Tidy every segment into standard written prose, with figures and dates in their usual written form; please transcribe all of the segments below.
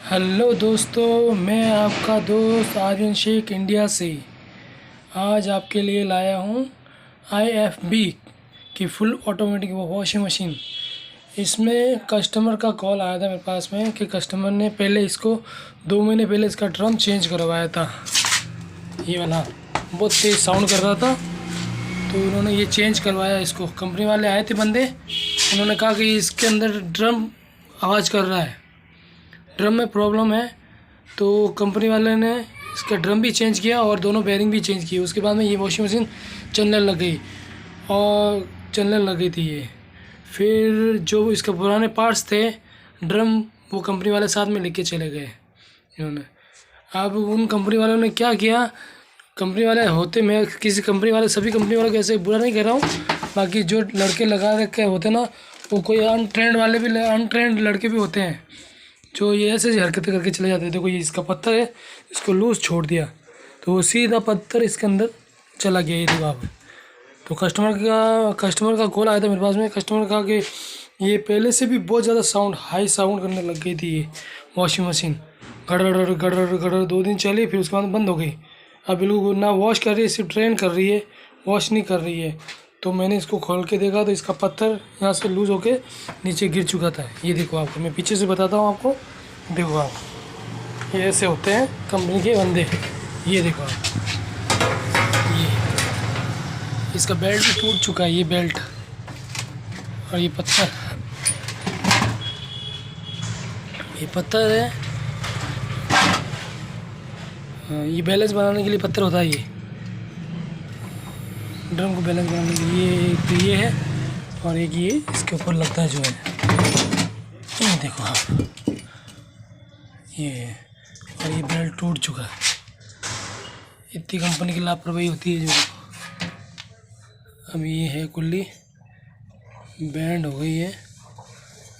Hello दोस्तों, मैं आपका दोस्त आर्यन शेख इंडिया से आज आपके लिए लाया हूँ IFB की फुल ऑटोमेटिक वॉशिंग मशीन। इसमें कस्टमर का कॉल आया था मेरे पास में कि कस्टमर ने पहले इसको 2 महीने पहले इसका ड्रम चेंज करवाया था। ये वाला बहुत तेज़ साउंड कर रहा था, तो उन्होंने ये चेंज करवाया। इसको कंपनी वाले आए थे बंदे, उन्होंने कहा कि इसके अंदर ड्रम आवाज़ कर रहा है, ड्रम में प्रॉब्लम है। तो कंपनी वाले ने इसका ड्रम भी चेंज किया और दोनों बेयरिंग भी चेंज किए। उसके बाद में ये वॉशिंग मशीन चलने लग गई थी ये। फिर जो इसके पुराने पार्ट्स थे ड्रम, वो कंपनी वाले साथ में लेके चले गए इन्होंने। अब उन कंपनी वालों ने क्या किया, कंपनी वाले होते, मैं किसी कंपनी वाले, सभी कंपनी वालों को ऐसे बुरा नहीं कर रहा हूँ, बाकी जो लड़के लगा रखे होते ना, वो कोई अनट्रेंड लड़के भी होते हैं जो ये ऐसे हरकतें करके चले जाते थे। देखो ये इसका पत्थर है, इसको लूज छोड़ दिया तो वो सीधा पत्थर इसके अंदर चला गया, ये देखो आप। तो कस्टमर का कॉल आया था मेरे पास में। कस्टमर ने कहा कि ये पहले से भी बहुत ज़्यादा हाई साउंड करने लग गई थी ये वॉशिंग मशीन। गड़र गड़र गड़र 2 दिन चली, फिर उसके बाद बंद हो गई। अब बिल्कुल ना वॉश कर रही है, सिर्फ ट्रेन कर रही है, वॉश नहीं कर रही है। तो मैंने इसको खोल के देखा तो इसका पत्थर यहाँ से लूज़ होके नीचे गिर चुका था। ये देखो आपको, मैं पीछे से बताता हूँ आपको। देखो आप, ये ऐसे होते हैं कंपनी के बंदे। ये देखो आप, ये इसका बेल्ट भी टूट चुका है, ये बेल्ट और ये पत्थर है। ये बैलेंस बनाने के लिए पत्थर होता है, ये ड्रम को बैलेंस बनाने के लिए। एक तो ये है और एक ये इसके ऊपर लगता है जो है, ये देखो आप, ये है। और ये बेल्ट टूट चुका है। इतनी कंपनी की लापरवाही होती है जो। अब ये है कुल्ली बैंड हो गई है,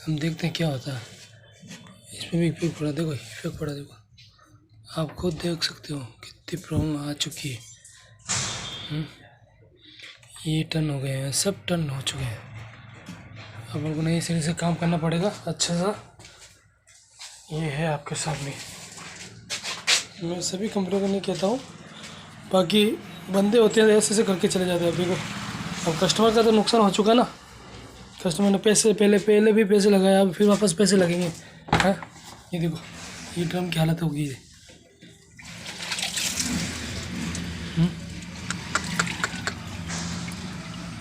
हम देखते हैं क्या होता है। इसमें भी इफेक्ट पड़ा, देखो इफेक्ट पड़ा, देखो आप खुद देख सकते हो कितनी प्रॉब्लम आ चुकी है। ये टर्न हो गए हैं, सब टर्न हो चुके हैं। अब उनको नई सिरे से काम करना पड़ेगा अच्छा सा। ये है आपके सामने। मैं सभी कंपनियों को नहीं कहता हूँ, बाकी बंदे होते हैं ऐसे करके चले जाते हैं। अब देखो, अब कस्टमर का तो नुकसान हो चुका ना। कस्टमर ने पैसे पहले भी पैसे लगाया, अब फिर वापस पैसे लगेंगे। हाँ, ये देखो ये ड्रम की हालत होगी।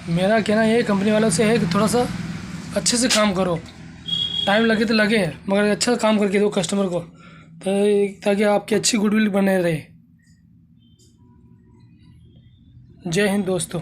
मेरा कहना ये कंपनी वालों से है कि थोड़ा सा अच्छे से काम करो। टाइम लगे तो लगे, मगर अच्छा काम करके दो कस्टमर को, ताकि आपकी अच्छी गुडविल बने रहे। जय हिंद दोस्तों।